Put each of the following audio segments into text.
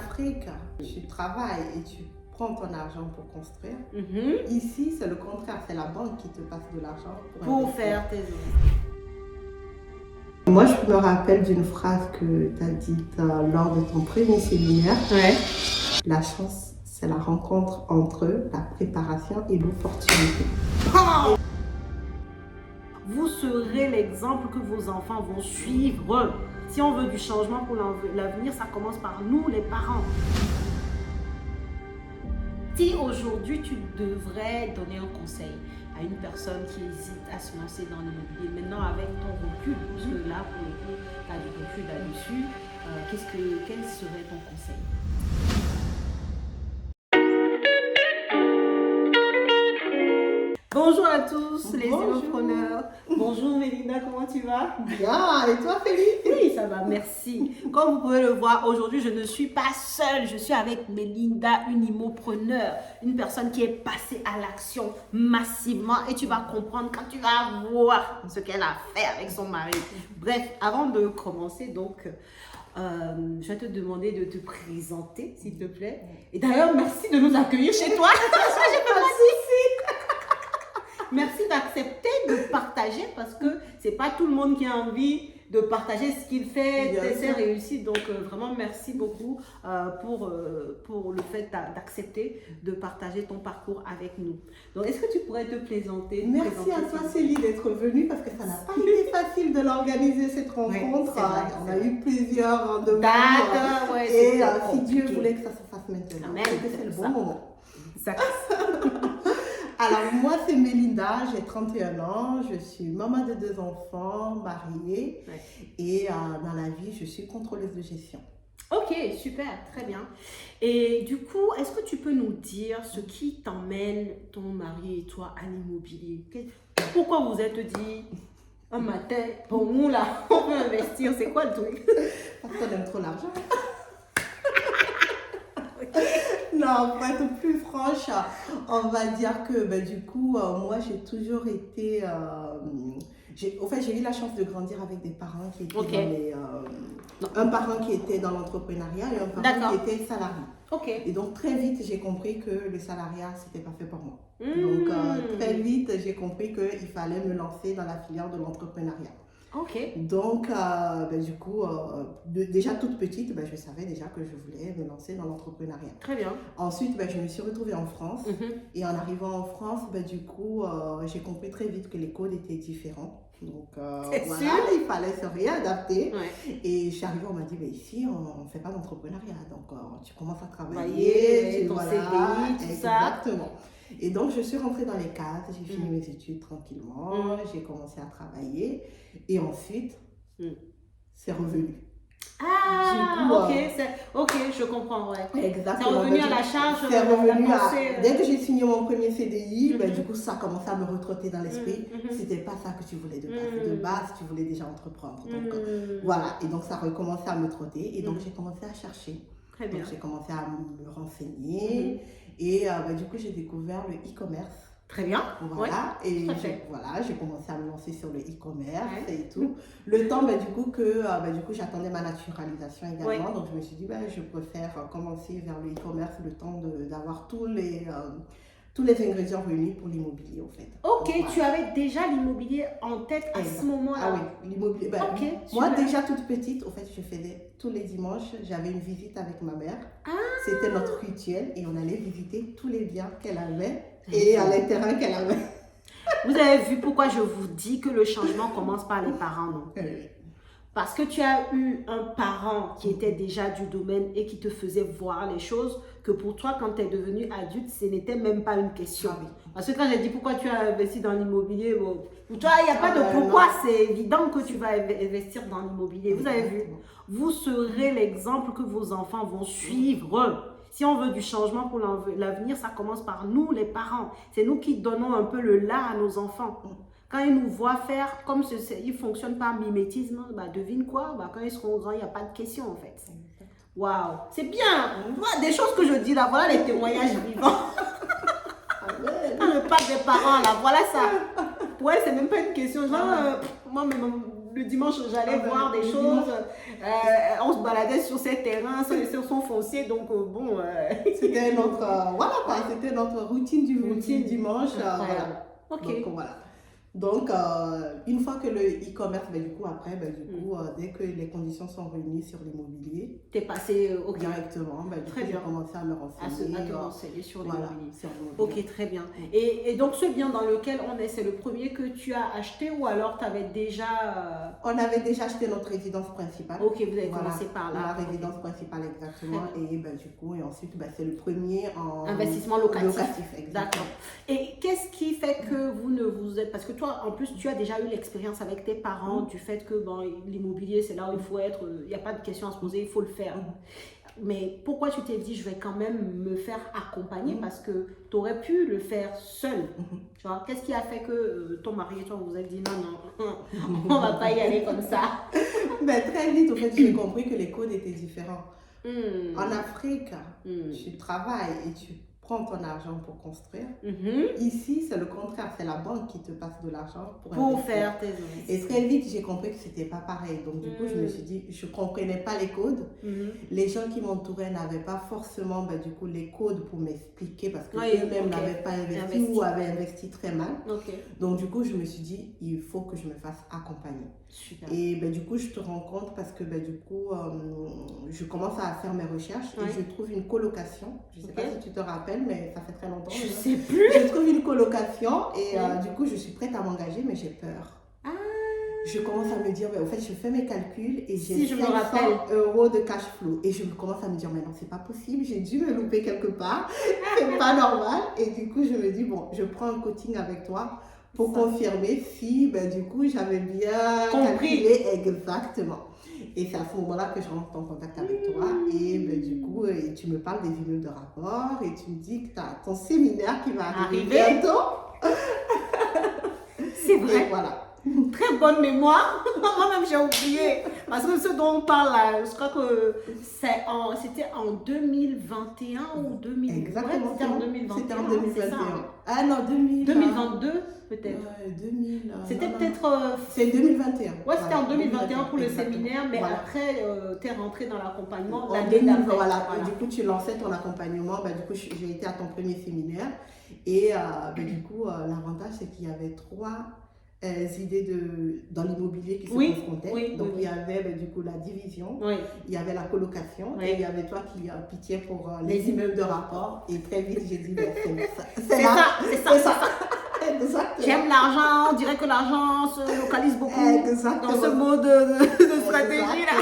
Afrique, tu travailles et tu prends ton argent pour construire. Ici, c'est le contraire, c'est la banque qui te passe de l'argent pour faire tes œuvres. Moi, je me rappelle d'une phrase que tu as dite lors de ton premier séminaire. Ouais. La chance, c'est la rencontre entre la préparation et l'opportunité. Vous serez l'exemple que vos enfants vont suivre. Si on veut du changement pour l'avenir, ça commence par nous, les parents. Si aujourd'hui tu devrais donner un conseil à une personne qui hésite à se lancer dans l'immobilier, maintenant avec ton recul, parce que là pour le coup tu as du recul là-dessus, quel serait ton conseil? Bonjour à tous les immopreneurs. Bonjour Mélinda, comment tu vas? Bien, et toi Félix? Oui, ça va, merci. Comme vous pouvez le voir, aujourd'hui, je ne suis pas seule. Je suis avec Mélinda, une immopreneur, une personne qui est passée à l'action massivement. Et tu vas comprendre quand tu vas voir ce qu'elle a fait avec son mari. Bref, avant de commencer, donc, je vais te demander de te présenter, s'il te plaît. Et d'ailleurs, merci de nous accueillir chez toi. Merci d'accepter de partager parce que c'est pas tout le monde qui a envie de partager ce qu'il fait, ses réussites. Donc vraiment merci beaucoup pour le fait d'accepter de partager ton parcours avec nous. Donc est-ce que tu pourrais te présenter? Merci à toi Céline d'être venue parce que ça n'a pas été facile de l'organiser cette rencontre. On a eu plusieurs rendez-vous. D'accord, ouais, et si Dieu voulait que ça se fasse maintenant, c'est le bon moment. Alors moi c'est Mélinda, j'ai 31 ans, je suis maman de 2 enfants, mariée et dans la vie je suis contrôleuse de gestion. Ok, super, très bien. Et du coup, est-ce que tu peux nous dire ce qui t'emmène, ton mari et toi, à l'immobilier? Pourquoi vous êtes dit un matin, bon nous là, on peut investir, c'est quoi le truc? Parce qu'on aime trop l'argent. Non, pour être plus franche, on va dire que du coup, moi j'ai toujours été. J'ai eu la chance de grandir avec des parents qui étaient un parent qui était dans l'entrepreneuriat et un parent qui était salarié. Et donc très vite, j'ai compris que le salariat, c'était pas fait pour moi. Donc très vite, j'ai compris qu'il fallait me lancer dans la filière de l'entrepreneuriat. Donc, du coup, déjà toute petite, je savais déjà que je voulais me lancer dans l'entrepreneuriat. Très bien. Ensuite, je me suis retrouvée en France. Et en arrivant en France, du coup, j'ai compris très vite que les codes étaient différents. Donc, il fallait se réadapter. Et je suis arrivée, on m'a dit, ici, on ne fait pas d'entrepreneuriat. Donc, tu commences à travailler. Ton CDI, tout ça. Exactement. Et donc, je suis rentrée dans les cases, j'ai fini mes études tranquillement, j'ai commencé à travailler et ensuite, c'est revenu. Ok, je comprends, Exactement. C'est revenu à la charge. C'est revenu dès que j'ai signé mon premier CDI, du coup, ça a commencé à me retrotter dans l'esprit. C'était pas ça que tu voulais de base. De base, tu voulais déjà entreprendre. Donc, voilà. Et donc, ça a recommencé à me trotter et donc, j'ai commencé à chercher. Très bien. Donc, j'ai commencé à me renseigner et du coup, j'ai découvert le e-commerce. Très bien. Voilà. Et j'ai commencé à me lancer sur le e-commerce et tout. Le temps, du coup, j'attendais ma naturalisation également. Donc, je me suis dit, je préfère commencer vers le e-commerce le temps d'avoir tous les ingrédients réunis pour l'immobilier, en fait. Ok, donc, tu avais déjà l'immobilier en tête à ce moment-là? Ah oui, l'immobilier. Moi, déjà toute petite, en fait, je faisais tous les dimanches, j'avais une visite avec ma mère. C'était notre rituel et on allait visiter tous les biens qu'elle avait et les terrains qu'elle avait. Vous avez vu pourquoi je vous dis que le changement commence par les parents, non? Parce que tu as eu un parent qui était déjà du domaine et qui te faisait voir les choses que pour toi, quand tu es devenu adulte, ce n'était même pas une question. Parce que quand j'ai dit pourquoi tu as investi dans l'immobilier, pour toi, il n'y a pas de pourquoi, c'est évident que tu vas investir dans l'immobilier. Vous avez vu? Vous serez l'exemple que vos enfants vont suivre. Si on veut du changement pour l'avenir, ça commence par nous, les parents. C'est nous qui donnons un peu le là à nos enfants. Quand ils nous voient faire, comme ils fonctionnent par mimétisme, devine quoi? Quand ils seront grands, il n'y a pas de question en fait. Waouh, c'est bien. Des choses que je dis là, voilà les témoignages vivants. Quand je parle des parents là, voilà ça. Ouais, c'est même pas une question. Genre, moi, le dimanche, j'allais voir des choses. On se baladait sur ces terrains, sur son foncier, donc bon... C'était notre routine du dimanche. Voilà. Ok. Donc, voilà. Donc, une fois que le e-commerce, du coup, après, dès que les conditions sont réunies sur l'immobilier, t'es passé directement, j'ai commencé à me renseigner. À te renseigner sur l'immobilier. Ok, très bien. Et donc, ce bien dans lequel on est, c'est le premier que tu as acheté ou alors tu avais déjà... On avait déjà acheté notre résidence principale. Ok, vous avez commencé par là. La résidence principale, exactement. Et du coup, ensuite, c'est le premier en... Investissement locatif. Exactement. D'accord. Et qu'est-ce qui fait que vous ne vous êtes... Parce que toi, en plus, tu as déjà eu l'expérience avec tes parents du fait que l'immobilier, c'est là où il faut être, il n'y a pas de question à se poser, il faut le faire. Mais pourquoi tu t'es dit, je vais quand même me faire accompagner parce que tu aurais pu le faire seul. Tu vois, qu'est-ce qui a fait que ton mari et toi vous avez dit non, on ne va pas y aller comme ça? Très vite, en fait, j'ai compris que les codes étaient différents. En Afrique, tu travailles et tu prends ton argent pour construire. Ici, c'est le contraire. C'est la banque qui te passe de l'argent pour faire tes investissements. Et très vite, j'ai compris que c'était pas pareil. Donc, du coup, je me suis dit, je comprenais pas les codes. Les gens qui m'entouraient n'avaient pas forcément, les codes pour m'expliquer parce que eux-mêmes n'avaient pas investi ou avaient investi très mal. Donc, du coup, je me suis dit, il faut que je me fasse accompagner. Super. Et du coup, je te rends compte parce que du coup, je commence à faire mes recherches et je trouve une colocation. Je sais pas si tu te rappelles, mais ça fait très longtemps. Je sais plus. Je trouve une colocation et du coup, je suis prête à m'engager, mais j'ai peur. Je commence à me dire, au fait, je fais mes calculs et j'ai 500 € de cash flow. Et je commence à me dire, mais non, c'est pas possible, j'ai dû me louper quelque part. C'est pas normal. Et du coup, je me dis, bon, je prends un coaching avec toi pour confirmer si, du coup, j'avais bien calculé exactement. Et c'est à ce moment-là que je rentre en contact avec toi. Et du coup, tu me parles des immeubles de rapport et tu me dis que tu as ton séminaire qui va arriver bientôt. C'est vrai. Et voilà. Très bonne mémoire. Moi-même, j'ai oublié. Parce que ce dont on parle là, je crois que c'était en 2021 ou 2000. Exactement. C'était en 2021. C'était en 2021. Ah non, 2022 peut-être. 2000. C'était peut-être. C'est 2021. Ouais, c'était en 2021 pour le séminaire, mais après, tu es rentré dans l'accompagnement l'année d'après. Voilà. Du coup, tu lançais ton accompagnement. Du coup, j'ai été à ton premier séminaire. Et du coup, l'avantage, c'est qu'il y avait 3 idées dans l'immobilier qui se confrontaient. Donc, il y avait du coup la division, il y avait la colocation et il y avait toi qui pitié pour les immeubles de rapport. Et très vite, j'ai dit, c'est ça. J'aime l'argent, on dirait que l'argent se localise beaucoup dans ce mode de stratégie là.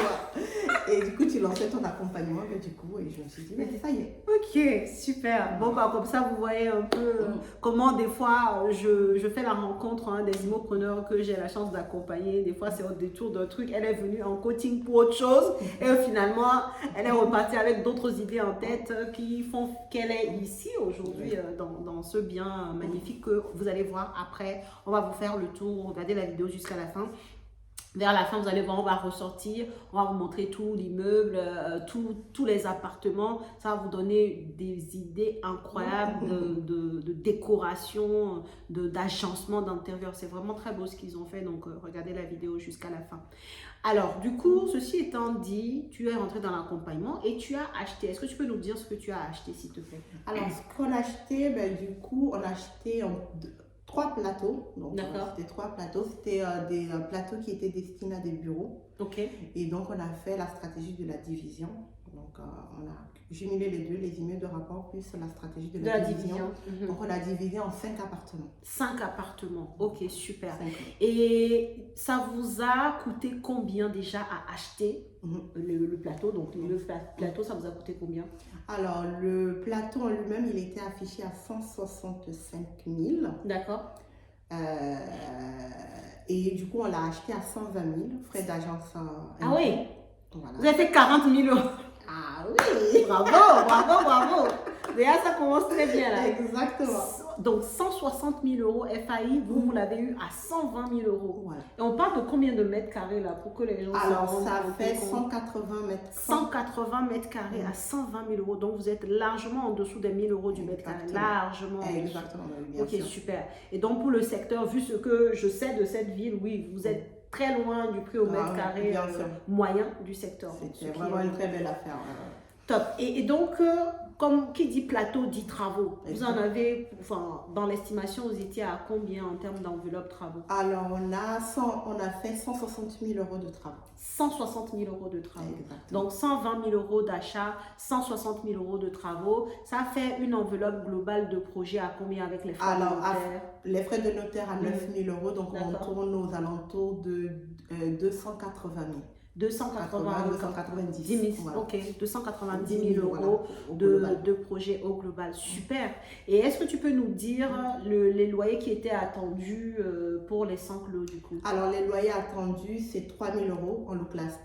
Et du coup, tu lançais ton accompagnement, du coup, et je me suis dit, mais ça y est. Ok, super. Bon, comme ça, vous voyez un peu comment des fois, je fais la rencontre des immopreneurs que j'ai la chance d'accompagner. Des fois, c'est au détour d'un truc. Elle est venue en coaching pour autre chose. Et finalement, elle est repartie avec d'autres idées en tête qui font qu'elle est ici aujourd'hui dans ce bien magnifique que vous allez voir après. On va vous faire le tour, regardez la vidéo jusqu'à la fin. Vers la fin, vous allez voir, on va ressortir, on va vous montrer tout l'immeuble, tous les appartements. Ça va vous donner des idées incroyables de décoration, d'agencement d'intérieur. C'est vraiment très beau ce qu'ils ont fait, donc regardez la vidéo jusqu'à la fin. Alors, du coup, ceci étant dit, tu es rentré dans l'accompagnement et tu as acheté. Est-ce que tu peux nous dire ce que tu as acheté, s'il te plaît? Alors, ce qu'on a acheté, du coup, on a acheté 3 plateaux. Donc, c'était 3 plateaux. C'était des plateaux qui étaient destinés à des bureaux. Et donc, on a fait la stratégie de la division. Donc, on a jumelé les deux, les immeubles de rapport plus la stratégie de la division. Donc, on a divisé en 5 appartements. 5 appartements. Ok, super. Et ça vous a coûté combien déjà à acheter le plateau? Donc, le plateau, ça vous a coûté combien? Alors, le plateau en lui-même, il était affiché à 165 000. D'accord. Et du coup, on l'a acheté à 120 000, frais d'agence. Ah oui? Voilà. Vous avez fait 40 000 €. Ah oui! Bravo! Déjà, ça commence très bien là. Exactement. Donc, 160 000 € FAI, vous l'avez eu à 120 000 €. Voilà. Et on parle de combien de mètres carrés là pour que les gens Alors, ça fait 180 mètres. 180 mètres carrés à 120 000 €. Donc, vous êtes largement en dessous des 1 000 € du mètre carré. Largement. Exactement. Ok, super. Et donc, pour le secteur, vu ce que je sais de cette ville, oui, vous êtes très loin du prix au mètre carré moyen du secteur. C'était vraiment une très belle affaire. Top. Et donc, comme qui dit plateau dit travaux. Vous en avez, enfin, dans l'estimation, vous étiez à combien en termes d'enveloppe travaux? Alors, on a fait 160 000 euros de travaux. 160 000 euros de travaux. Exactement. Donc, 120 000 euros d'achat, 160 000 euros de travaux. Ça fait une enveloppe globale de projet à combien avec les frais de notaire? Les frais de notaire à 9 000 euros. Donc, on tourne aux alentours de 280 000. 290 000, voilà. Ok, 290 000 euros de projet au global. Super. Et est-ce que tu peux nous dire les loyers qui étaient attendus pour les 100 clos du coup? Alors, les loyers attendus, c'est 3 000 euros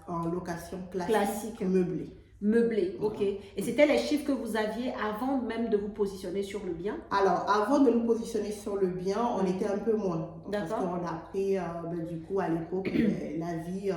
en location classique meublée. Meublé, ok. Et c'était les chiffres que vous aviez avant même de vous positionner sur le bien? Alors, avant de nous positionner sur le bien, on était un peu moins. Parce qu'on a pris, du coup, à l'époque, l'avis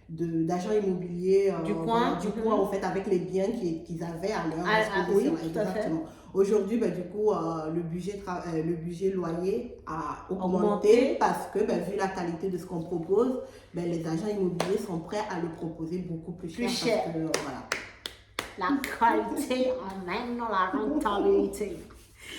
d'agents immobiliers du coin, en fait, avec les biens qu'ils avaient à leur disposition. Oui, exactement. Aujourd'hui, du coup, le budget loyer a augmenté parce que, vu la qualité de ce qu'on propose, les agents immobiliers sont prêts à le proposer beaucoup plus cher. Parce que, voilà. La qualité emmène la rentabilité.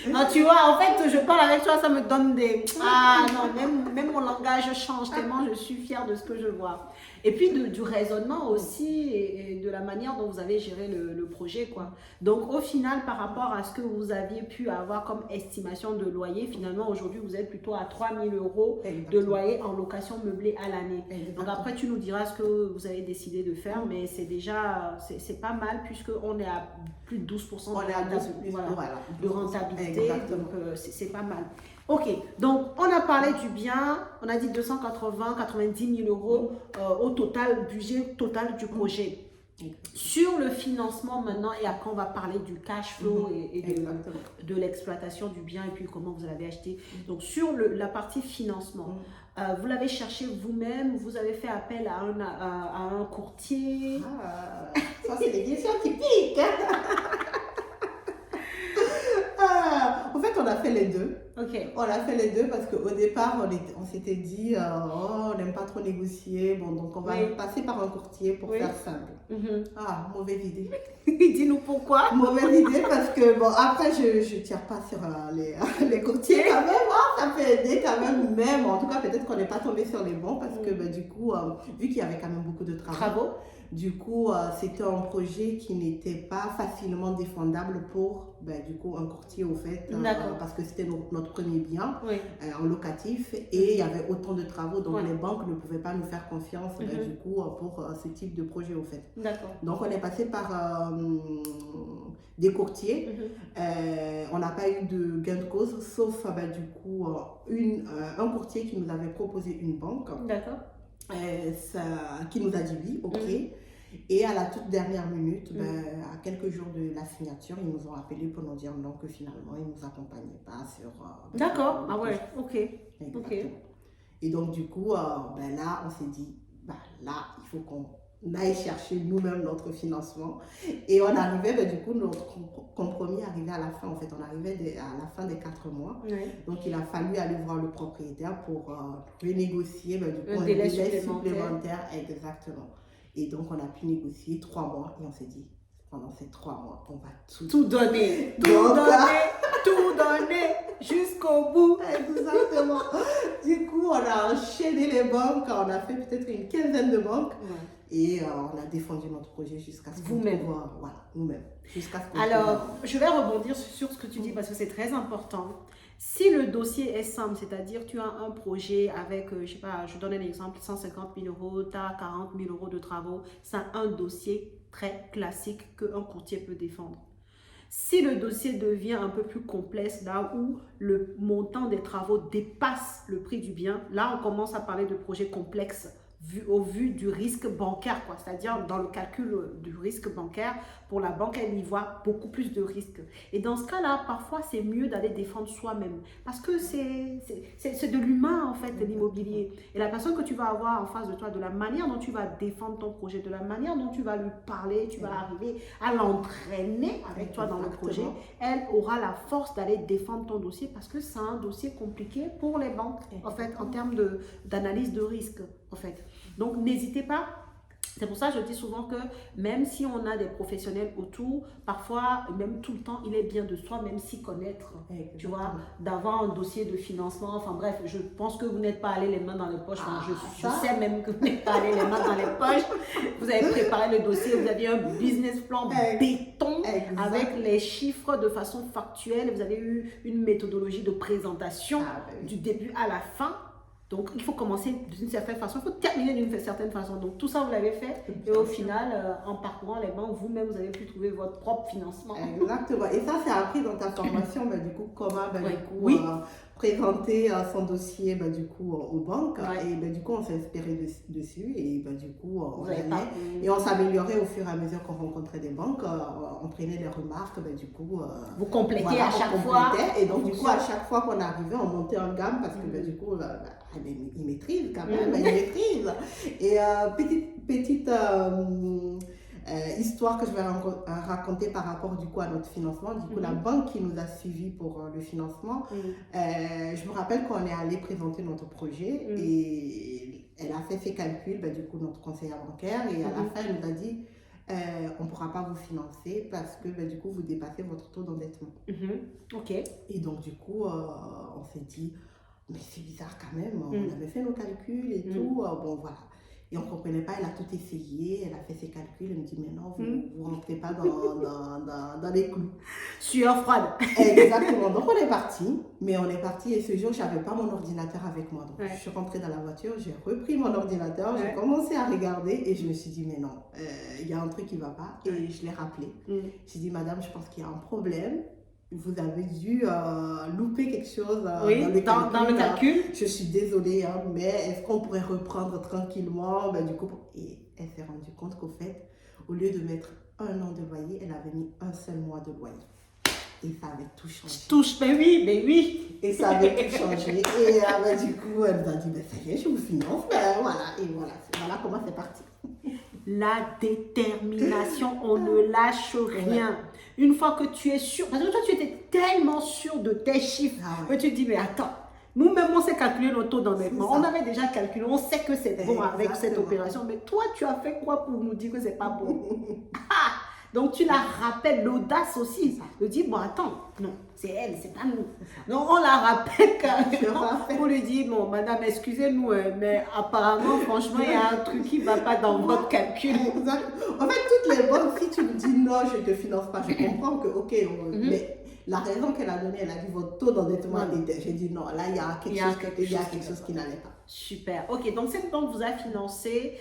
Non, tu vois, en fait, je parle avec toi, ça me donne des... Ah non, même mon langage change tellement je suis fière de ce que je vois. Et puis du raisonnement aussi et de la manière dont vous avez géré le projet, quoi. Donc, au final, par rapport à ce que vous aviez pu avoir comme estimation de loyer, finalement, aujourd'hui, vous êtes plutôt à 3 000 euros de loyer en location meublée à l'année. Donc, après, tu nous diras ce que vous avez décidé de faire, mais c'est déjà, c'est pas mal puisqu'on est à plus de 12% de rentabilité. Donc, c'est pas mal. Ok, donc on a parlé du bien, on a dit 90 000 euros au total, budget total du projet. Sur le financement maintenant, et après on va parler du cash flow et de l'exploitation du bien et puis comment vous l'avez acheté. Donc sur la partie financement, vous l'avez cherché vous-même, vous avez fait appel à un courtier. Ça c'est des questions qui piquent. En fait, on a fait les deux. On a fait les deux parce qu'au départ, on s'était dit, on n'aime pas trop négocier, bon, donc on va passer par un courtier pour faire simple. Ah, mauvaise idée. Dis-nous pourquoi. Mauvaise idée parce que, bon, après, je ne tire pas sur les courtiers quand même, ça peut aider quand même, en tout cas, peut-être qu'on n'est pas tombé sur les bons parce que, du coup, vu qu'il y avait quand même beaucoup de travaux. Du coup, c'était un projet qui n'était pas facilement défendable pour du coup, un courtier au fait, parce que c'était notre premier bien en locatif et il y avait autant de travaux, donc les banques ne pouvaient pas nous faire confiance du coup, pour ce type de projet au fait. Donc, on est passé par des courtiers. On n'a pas eu de gain de cause, sauf du coup, un courtier qui nous avait proposé une banque. Qui nous a dit oui, ok. Et à la toute dernière minute, à quelques jours de la signature, ils nous ont appelés pour nous dire non, que finalement, ils ne nous accompagnaient pas sur... D'accord, ah ouais, ok. Et donc, du coup, là, on s'est dit, là, il faut qu'on aille chercher nous-mêmes notre financement. Et on arrivait, du coup, notre compromis arrivait à la fin, en fait, on arrivait à la fin des 4 mois. Donc, il a fallu aller voir le propriétaire pour renégocier, du coup, un délai supplémentaire. Exactement. Et donc, on a pu négocier 3 mois et on s'est dit, pendant ces 3 mois, on va tout donner. Tout donner jusqu'au bout. Exactement. Du coup, on a enchaîné les banques, on a fait peut-être une quinzaine de banques. Et on a défendu notre projet jusqu'à ce qu'on vous-même. Voilà, nous-mêmes. Alors, je vais rebondir sur ce que tu dis parce que c'est très important. Si le dossier est simple, c'est-à-dire tu as un projet avec, je sais pas, je donne un exemple, 150 000 euros, tu as 40 000 euros de travaux, c'est un dossier très classique qu'un courtier peut défendre. Si le dossier devient un peu plus complexe, là où le montant des travaux dépasse le prix du bien, là on commence à parler de projets complexes, au vu du risque bancaire, quoi. C'est-à-dire dans le calcul du risque bancaire, pour la banque, elle y voit beaucoup plus de risques. Et dans ce cas-là, parfois, c'est mieux d'aller défendre soi-même. Parce que c'est de l'humain, en fait, l'immobilier. Et la personne que tu vas avoir en face de toi, de la manière dont tu vas défendre ton projet, de la manière dont tu vas lui parler, tu vas arriver à l'entraîner avec toi dans le projet, elle aura la force d'aller défendre ton dossier parce que c'est un dossier compliqué pour les banques, en fait, en termes d'analyse de risque, en fait. Donc, n'hésitez pas. C'est pour ça que je dis souvent que même si on a des professionnels autour, parfois, même tout le temps, il est bien de soi-même s'y connaître, tu vois, d'avoir un dossier de financement. Enfin bref, je pense que vous n'êtes pas allé les mains dans les poches. Enfin, je sais même que vous n'êtes pas allé les mains dans les poches. Vous avez préparé le dossier, vous aviez un business plan béton avec les chiffres de façon factuelle. Vous avez eu une méthodologie de présentation du début à la fin. Donc, il faut commencer d'une certaine façon, il faut terminer d'une certaine façon. Donc, tout ça, vous l'avez fait. Et au final, en parcourant les banques, vous-même, vous avez pu trouver votre propre financement. Exactement. Et ça, c'est appris dans ta formation, du coup, comment, présenter son dossier, du coup, aux banques. Et du coup, on s'est inspiré dessus. Et du coup, et on s'améliorait au fur et à mesure qu'on rencontrait des banques. On prenait des remarques, du coup. Vous complétez à chaque fois. Et donc, du coup, à chaque fois qu'on arrivait, on montait en gamme parce que, du coup, il maîtrise quand même, il maîtrise. Et petite histoire que je vais raconter par rapport du coup à notre financement. Du coup, la banque qui nous a suivis pour le financement, je me rappelle qu'on est allé présenter notre projet et elle a fait ses calculs, du coup, notre conseillère bancaire, et à la fin, elle nous a dit on ne pourra pas vous financer parce que du coup, vous dépassez votre taux d'endettement. Ok. Et donc, du coup, on s'est dit, mais c'est bizarre quand même, on avait fait nos calculs et tout, bon voilà. Et on ne comprenait pas, elle a tout essayé, elle a fait ses calculs, elle me dit, mais non, vous ne rentrez pas dans les clous. Sueur froide. Exactement, donc on est parti, et ce jour, je n'avais pas mon ordinateur avec moi. Donc je suis rentrée dans la voiture, j'ai repris mon ordinateur, j'ai commencé à regarder et je me suis dit, mais non, il y a un truc qui ne va pas. Et je l'ai rappelé. J'ai dit, madame, je pense qu'il y a un problème. Vous avez dû louper quelque chose dans le calcul. Je suis désolée, mais est-ce qu'on pourrait reprendre tranquillement du coup, et elle s'est rendue compte qu'au fait, au lieu de mettre 1 an de loyer, elle avait mis un seul mois de loyer. Et ça avait tout changé. Mais oui. Et ça avait tout changé. Et du coup, elle nous a dit, ça y est, je vous finance. Voilà. Et voilà comment c'est parti. La détermination, on ne lâche rien. Une fois que tu es sûr, parce que toi tu étais tellement sûr de tes chiffres, que tu te dis, mais attends, nous-mêmes on s'est calculé notre taux d'endettement, on avait déjà calculé, on sait que c'est bon avec cette opération, mais toi tu as fait quoi pour nous dire que c'est pas bon? Donc tu la rappelles, l'audace aussi, de dire, bon attends, non, c'est elle, c'est pas nous. Donc on la rappelle carrément pour lui dire, bon madame, excusez-nous, mais apparemment, franchement, il y a un truc qui ne va pas dans votre calcul. Exact. En fait, toutes les banques, si tu me dis non, je ne te finance pas, je comprends que, ok, mais la raison qu'elle a donnée, elle a dit votre taux d'endettement était. J'ai dit non, là, il y a quelque chose qui n'allait pas. Super. Ok, donc cette banque vous a financé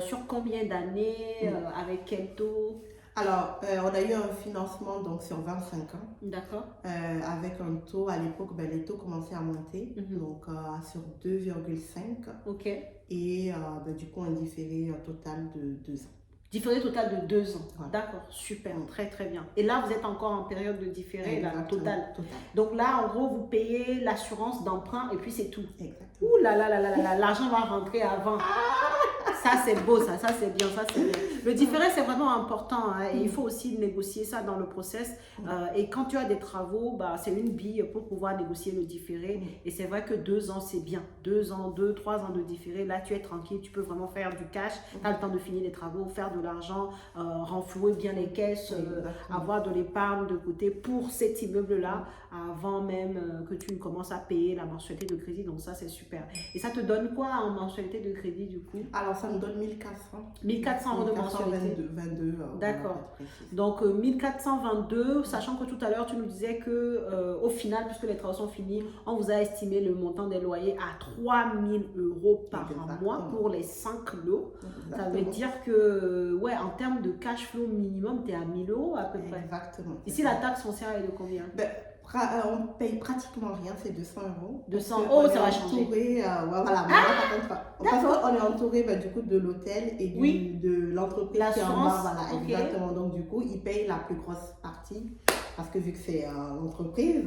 sur combien d'années, avec quel taux? Alors, on a eu un financement donc, sur 25 ans. D'accord. Avec un taux, à l'époque, les taux commençaient à monter, donc sur 2,5. Ok. Et du coup, un différé total de 2 ans. Différé total de 2 ans. Voilà. D'accord, super, très très bien. Et là, vous êtes encore en période de différé total. Donc là, en gros, vous payez l'assurance d'emprunt et puis c'est tout. Exactement. Ouh là là là là là, l'argent va rentrer avant. Ça c'est beau, ça c'est bien, ça c'est bien. Le différé c'est vraiment important et il faut aussi négocier ça dans le process. Et quand tu as des travaux, c'est une bille pour pouvoir négocier le différé. Et c'est vrai que 2 ans c'est bien. 2 ans, 3 ans de différé, là tu es tranquille, tu peux vraiment faire du cash. Tu as le temps de finir les travaux, faire de l'argent, renflouer bien les caisses, avoir de l'épargne de côté pour cet immeuble-là avant même que tu ne commences à payer la mensualité de crédit. Donc ça c'est super. Et ça te donne quoi en mensualité de crédit du coup? Alors ça me donne 1400. 1400 euros de mensualité. 22. D'accord. Donc 1422, sachant que tout à l'heure tu nous disais que au final, puisque les travaux sont finis, on vous a estimé le montant des loyers à 3000 euros par mois pour les 5 lots. Exactement. Ça veut dire que, en termes de cash flow minimum, tu es à 1000 euros à peu près. Exactement. Ici, la taxe foncière est de combien? On paye pratiquement rien, c'est 200 €. 200 €, ça va changer. Voilà, parce qu'on est entouré du coup de l'hôtel et de l'entreprise qui est en bas. Voilà, okay. Exactement. Donc du coup, ils payent la plus grosse partie parce que vu que c'est l'entreprise,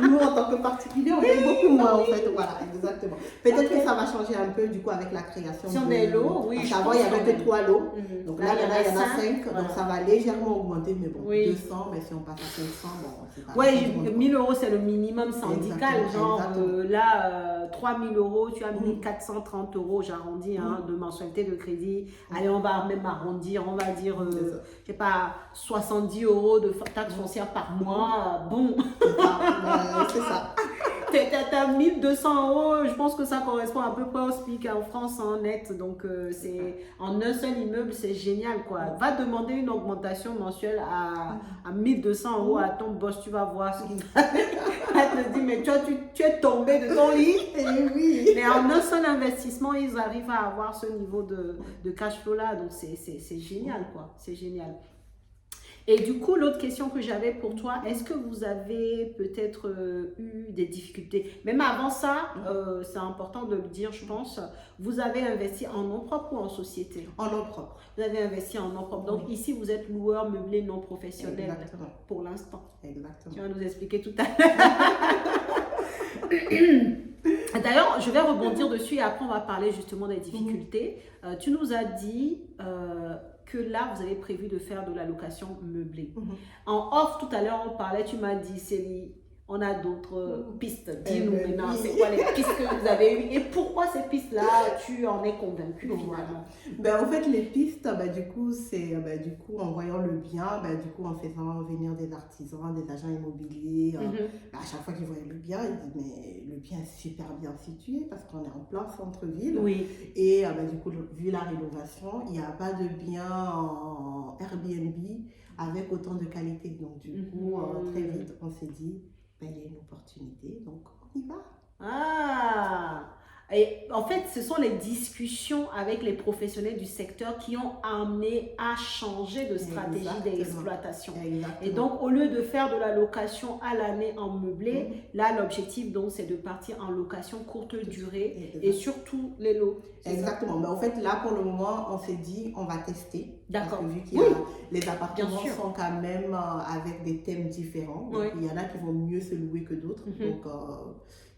nous en tant que particulier, on paye beaucoup moins en fait. Voilà, exactement. Peut-être que ça va changer un peu du coup avec la création des lots. Oui, avant, il n'y avait que 3 lots. Donc là, il y en a 5. Voilà. Donc ça va légèrement augmenter, mais bon, 200, mais si on passe à 500, bon, c'est pas. Oui, 1000 € c'est le minimum syndical. Exactement. Là, 3000 €, tu as 1430 €, j'arrondis, de mensualité de crédit. Allez, on va même arrondir, on va dire, je sais pas, 70 € de taxe foncière par mois. Bon. C'est ça. T'as 1200 €, je pense que ça correspond à peu près au SMIC en France en net. Donc, c'est en un seul immeuble, c'est génial, quoi. Va demander une augmentation mensuelle à 1200 € à ton boss, tu vas voir ce qu'il elle te dit, mais tu es tombé de ton lit. Et oui. Mais en un seul investissement, ils arrivent à avoir ce niveau de cash flow là. Donc, c'est génial, quoi. C'est génial. Et du coup, l'autre question que j'avais pour toi, est-ce que vous avez peut-être eu des difficultés? Même avant ça, c'est important de le dire, je pense, vous avez investi en nom propre ou en société? En nom propre. Vous avez investi en nom propre. Donc ici, vous êtes loueur meublé non professionnel. Exactement. Pour l'instant. Exactement. Tu vas nous expliquer tout à l'heure. D'ailleurs, je vais rebondir dessus et après, on va parler justement des difficultés. Tu nous as dit... que là, vous avez prévu de faire de la location meublée. En off, tout à l'heure, on parlait, tu m'as dit, Célie, on a d'autres pistes. Dis-nous maintenant, c'est quoi les pistes que vous avez eues et pourquoi ces pistes-là, tu en es convaincue finalement? En fait, les pistes, du coup, c'est en voyant le bien, du coup, en faisant venir des artisans, des agents immobiliers. À chaque fois qu'ils voyaient le bien, ils disent, mais le bien est super bien situé parce qu'on est en plein centre-ville. Oui. Et du coup, vu la rénovation, il n'y a pas de bien en Airbnb avec autant de qualité. Donc, du coup, très vite, on s'est dit, il y a une opportunité, donc on y va. Ah! Et en fait, ce sont les discussions avec les professionnels du secteur qui ont amené à changer de stratégie d'exploitation. Et donc, au lieu de faire de la location à l'année en meublé, là, l'objectif, donc, c'est de partir en location courte durée et surtout les lots. Exactement. Mais en fait, là, pour le moment, on s'est dit, on va tester. D'accord. Parce que vu qu'il y a les appartements sont quand même avec des thèmes différents. Donc, il y en a qui vont mieux se louer que d'autres. Donc,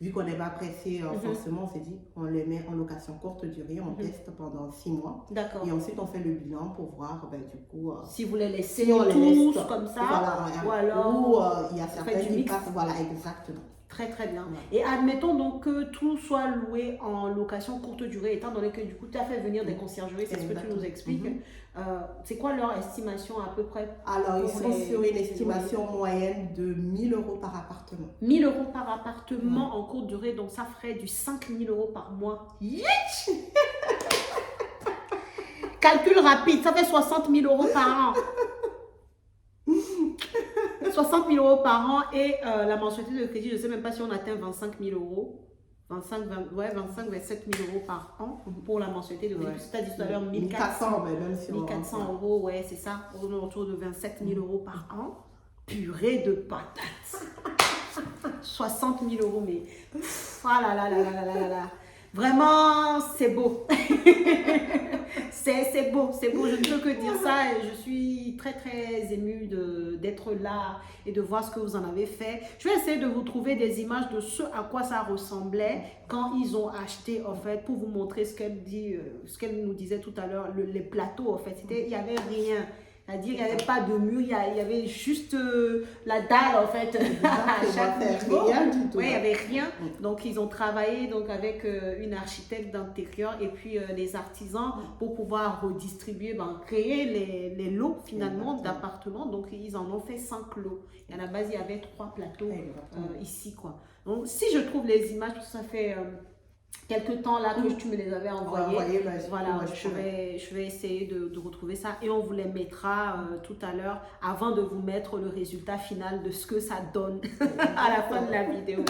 vu qu'on n'est pas pressé, forcément, on s'est dit, on les met en location courte durée, on teste pendant 6 mois. D'accord. Et ensuite, on fait le bilan pour voir, du coup... si vous les laissez tous comme ça, voilà, ou alors... il y a certains qui passent, voilà, exactement. Très très bien. Et admettons donc que tout soit loué en location courte durée, étant donné que du coup tu as fait venir des conciergeries, c'est ce que tu nous expliques. C'est quoi leur estimation à peu près? Alors ils sont sur une estimation moyenne de 1 000 € par appartement. 1 000 € par appartement en courte durée, donc ça ferait du 5 000 € par mois. Calcul rapide, ça fait 60 000 € par an. 60 000 € par an et la mensualité de crédit, je ne sais même pas si on atteint 25 000 €. 27 000 € par an pour la mensualité de crédit. Tu as dit tout à l'heure 1400 €, ouais, c'est ça, autour de 27 000 € par an. Purée de patates. 60 000 €, mais ah là là là là là là là. Vraiment, c'est beau. C'est beau, je ne peux que dire ça et je suis très très émue d'être là et de voir ce que vous en avez fait. Je vais essayer de vous trouver des images de ce à quoi ça ressemblait quand ils ont acheté en fait pour vous montrer ce qu'elle nous disait tout à l'heure, les plateaux en fait, il n'y avait rien. C'est-à-dire qu'il n'y avait pas de mur, il y avait juste la dalle en fait. Rien du tout. Oui, il n'y avait rien. Donc ils ont travaillé donc, avec une architecte d'intérieur et puis les artisans pour pouvoir redistribuer, créer les lots finalement d'appartements. Donc ils en ont fait 5 lots. Et à la base, il y avait 3 plateaux ici, quoi. Donc si je trouve les images, ça fait... quelques temps là que tu me les avais envoyés, voilà, je vais essayer de retrouver ça et on vous les mettra tout à l'heure avant de vous mettre le résultat final de ce que ça donne à la fin de la vidéo.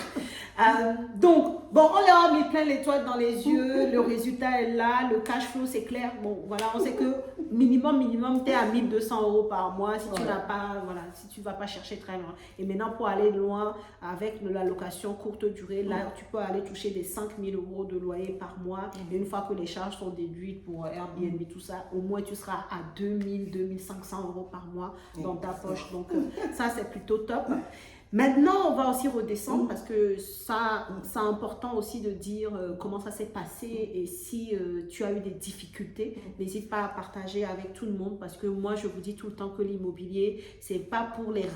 Donc, bon, on leur a mis plein l'étoile dans les yeux, le résultat est là, le cash flow c'est clair. Bon, voilà, on sait que minimum, tu es à 1200 € par mois si tu Ouais. n'as pas, voilà, si tu ne vas pas chercher très loin. Et maintenant, pour aller loin avec la location courte durée, là, tu peux aller toucher des 5000 € de loyer par mois. Et une fois que les charges sont déduites pour Airbnb, tout ça, au moins tu seras à 2000, 2500 € par mois dans ta poche. Donc, ça, c'est plutôt top. Maintenant, on va aussi redescendre parce que ça, c'est important aussi de dire comment ça s'est passé et si tu as eu des difficultés, n'hésite pas à partager avec tout le monde parce que moi, je vous dis tout le temps que l'immobilier, c'est pas pour les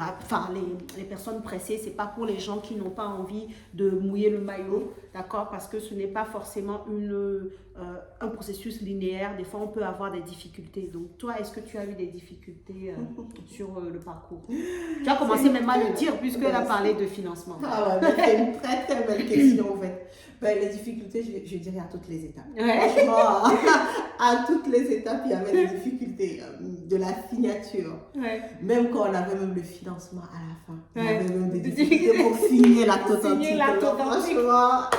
personnes pressées, c'est pas pour les gens qui n'ont pas envie de mouiller le maillot, d'accord? Parce que ce n'est pas forcément un processus linéaire. Des fois, on peut avoir des difficultés. Donc, toi, est-ce que tu as eu des difficultés sur le parcours? Tu as commencé même à le dire puisque elle a parlé de financement. Ah ouais, c'est une très très belle question en fait. Ben, les difficultés, je dirais à toutes les étapes. Ouais. Franchement, à toutes les étapes, il y avait des difficultés de la signature. Ouais. Même quand on avait même le financement à la fin, il y Ouais. avait même des difficultés pour signer l'acte authentique. Signer l'acte Alors, authentique. franchement,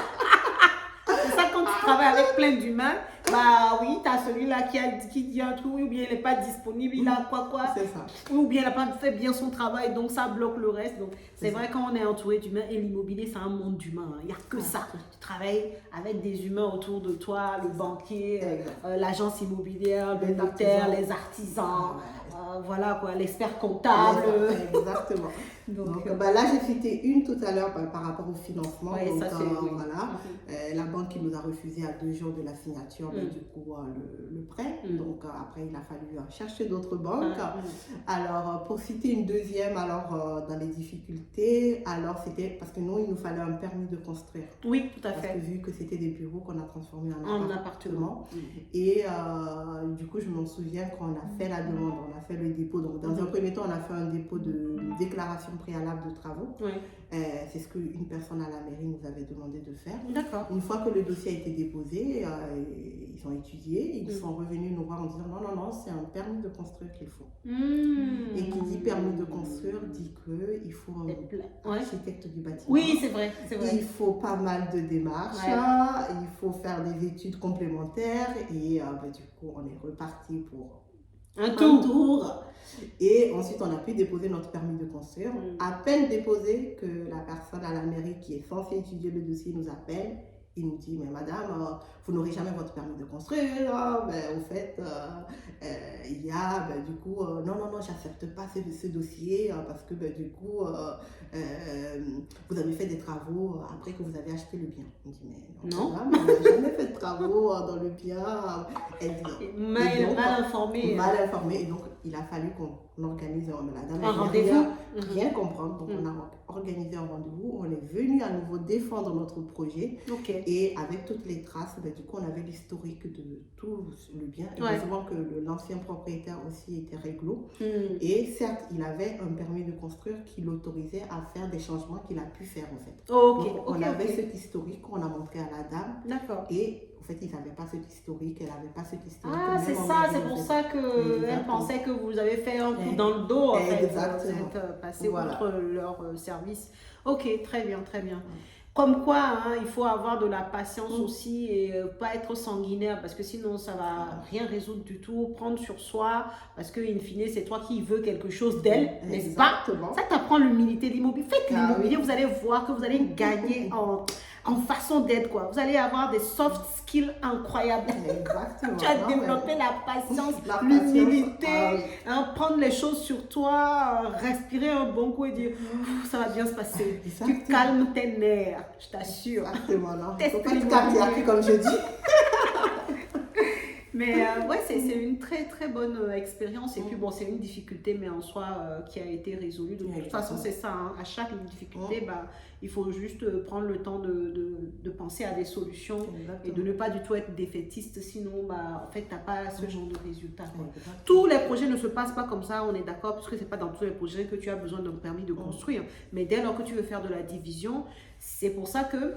C'est ça, quand tu travailles avec plein d'humains, bah oui, tu as celui-là qui dit un truc, ou bien il n'est pas disponible, il a quoi, c'est ça. ou bien il n'a pas fait bien son travail, donc ça bloque le reste. Donc c'est vrai, quand on est entouré d'humains, et l'immobilier, c'est un monde d'humains, il n'y a que ça. Tu travailles avec des humains autour de toi, le banquier, l'agence immobilière, le notaire, les artisans, voilà quoi, l'expert comptable. Exactement. Donc là, j'ai cité une tout à l'heure par rapport au financement. Ouais, donc, ça, c'est, voilà, la banque qui nous a refusé à 2 jours de la signature, du coup, le prêt. Donc, après, il a fallu chercher d'autres banques. Alors, pour citer une deuxième, alors, dans les difficultés, alors, c'était parce que nous, il nous fallait un permis de construire. Oui, tout à Parce fait. que vu que c'était des bureaux qu'on a transformés En en appartement. Et du coup, je m'en souviens quand on a fait la demande, on a fait le dépôt. Donc, dans un premier temps, on a fait un dépôt de déclaration préalable de travaux. Oui. C'est ce qu'une personne à la mairie nous avait demandé de faire. D'accord. Une fois que le dossier a été déposé, ils ont étudié, ils sont revenus nous voir en disant non, c'est un permis de construire qu'il faut. Et qui dit permis de construire dit qu'il faut un architecte du bâtiment. Oui, c'est vrai, c'est vrai. Il faut pas mal de démarches, il faut faire des études complémentaires et du coup on est reparti pour un tour. Et ensuite on a pu déposer notre permis de construire. À peine déposé que la personne à la mairie qui est censée étudier le dossier nous appelle. Il nous dit, mais madame, vous n'aurez jamais votre permis de construire. Au fait, il y a, du coup, non, j'accepte pas ce dossier parce que, du coup, vous avez fait des travaux après que vous avez acheté le bien. On dit, mais non, madame, on n'a jamais fait de travaux dans le bien. Elle dit, mal informé. Mal informé. Et donc, il a fallu qu'on organise la dame. Un rendez-vous. Rien comprendre. Donc, on a organisé un rendez-vous. On est venu à nouveau défendre notre projet. Okay. Et avec toutes les traces, du coup, on avait l'historique de tout le bien. Heureusement que l'ancien propriétaire aussi était réglo. Et certes, il avait un permis de construire qui l'autorisait à faire des changements qu'il a pu faire, en fait. Donc, on avait cet historique qu'on a montré à la dame. D'accord. Et en fait, ils n'avaient pas cet historique, elle n'avait pas cet historique. Ah, c'est ça, c'est pour ça qu'elle pensait que vous avez fait un coup dans le dos, en fait. Exactement. Vous êtes passé outre leur service. Ok, très bien, très bien. Comme quoi, il faut avoir de la patience aussi et pas être sanguinaire parce que sinon, ça va rien résoudre du tout. Prendre sur soi parce que, in fine, c'est toi qui veux quelque chose d'elle, n'est-ce pas? Ça t'apprend l'humilité de l'immobilier. Faites l'immobilier, vous allez voir que vous allez gagner en façon d'être, quoi. Vous allez avoir des soft skills incroyables. Exactement. Tu as développé la patience, l'humilité, prendre les choses sur toi, respirer un bon coup et dire ça va bien se passer. Tu calmes tes nerfs, je t'assure. Exactement, non. Il ne faut pas être cardiaque comme je dis. Mais ouais, c'est une très très bonne expérience. Et puis bon, c'est une difficulté, mais en soi qui a été résolue. De toute façon, c'est ça. À chaque difficulté, il faut juste prendre le temps de penser à des solutions et de ne pas du tout être défaitiste. Sinon, en fait, tu n'as pas ce genre de résultat. Tous les projets ne se passent pas comme ça, on est d'accord, puisque ce n'est pas dans tous les projets que tu as besoin d'un permis de construire. Mais dès lors que tu veux faire de la division, c'est pour ça que